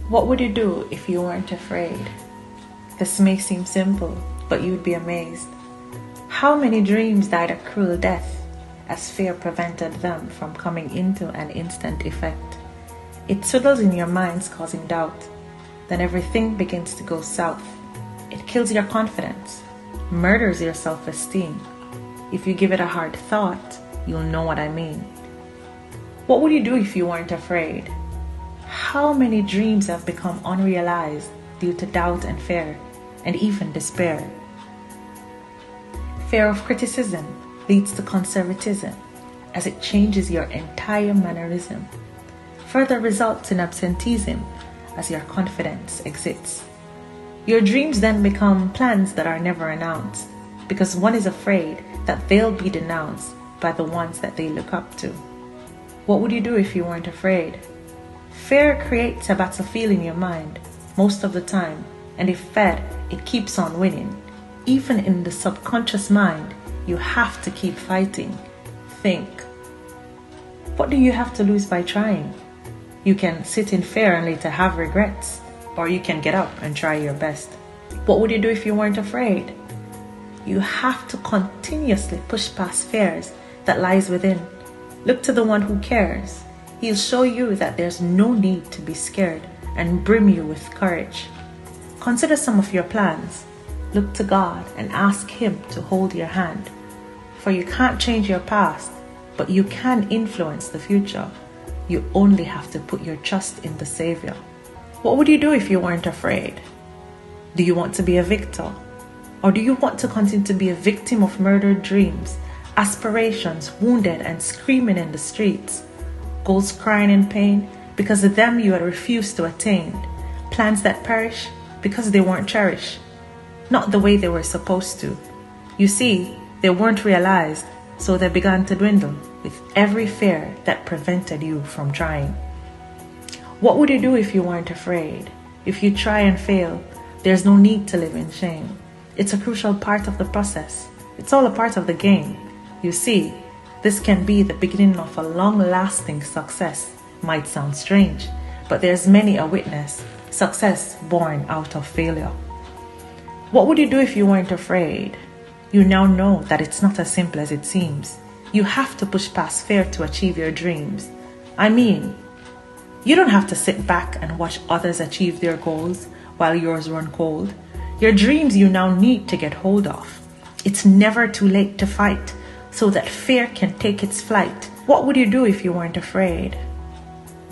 What would you do if you weren't afraid? This may seem simple, but you'd be amazed. How many dreams died a cruel death as fear prevented them from coming into an instant effect? It twiddles in your minds, causing doubt. Then everything begins to go south. It kills your confidence, murders your self-esteem. If you give it a hard thought, you'll know what I mean. What would you do if you weren't afraid? How many dreams have become unrealized due to doubt and fear, and even despair? Fear of criticism leads to conservatism, as it changes your entire mannerism. Further results in absenteeism, as your confidence exits. Your dreams then become plans that are never announced, because one is afraid that they'll be denounced by the ones that they look up to. What would you do if you weren't afraid? Fear creates a battlefield in your mind most of the time, and if fed, it keeps on winning. Even in the subconscious mind, you have to keep fighting. Think. What do you have to lose by trying? You can sit in fear and later have regrets, or you can get up and try your best. What would you do if you weren't afraid? You have to continuously push past fears that lies within. Look to the one who cares. He'll show you that there's no need to be scared and brim you with courage. Consider some of your plans. Look to God and ask Him to hold your hand. For you can't change your past, but you can influence the future. You only have to put your trust in the Savior. What would you do if you weren't afraid? Do you want to be a victor? Or do you want to continue to be a victim of murdered dreams, aspirations wounded and screaming in the streets, goals crying in pain because of them you had refused to attain, plans that perish because they weren't cherished, not the way they were supposed to? You see, they weren't realized, so they began to dwindle with every fear that prevented you from trying. What would you do if you weren't afraid? If you try and fail, there's no need to live in shame. It's a crucial part of the process. It's all a part of the game. You see, this can be the beginning of a long-lasting success. Might sound strange, but there's many a witness, success born out of failure. What would you do if you weren't afraid? You now know that it's not as simple as it seems. You have to push past fear to achieve your dreams. I mean, you don't have to sit back and watch others achieve their goals while yours run cold. Your dreams you now need to get hold of. It's never too late to fight so that fear can take its flight. What would you do if you weren't afraid?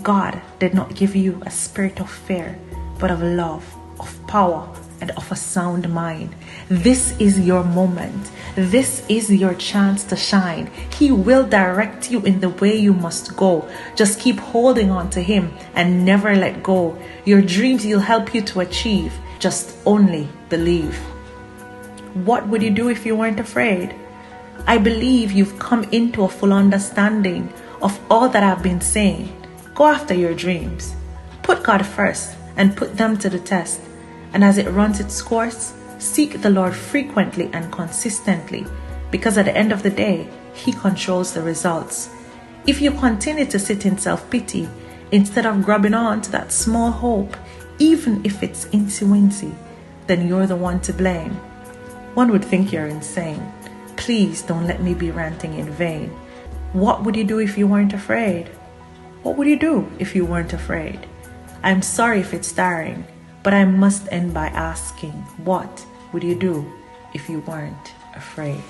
God did not give you a spirit of fear, but of love, of power, and of a sound mind. This is your moment. This is your chance to shine. He will direct you in the way you must go. Just keep holding on to Him and never let go. Your dreams He'll help you to achieve. Just only believe. What would you do if you weren't afraid? I believe you've come into a full understanding of all that I've been saying. Go after your dreams. Put God first and put them to the test. And as it runs its course, seek the Lord frequently and consistently, because at the end of the day, He controls the results. If you continue to sit in self-pity instead of grabbing on to that small hope, even if it's incy-wincy, then you're the one to blame. One would think you're insane. Please don't let me be ranting in vain. What would you do if you weren't afraid? What would you do if you weren't afraid? I'm sorry if it's tiring, but I must end by asking, what would you do if you weren't afraid?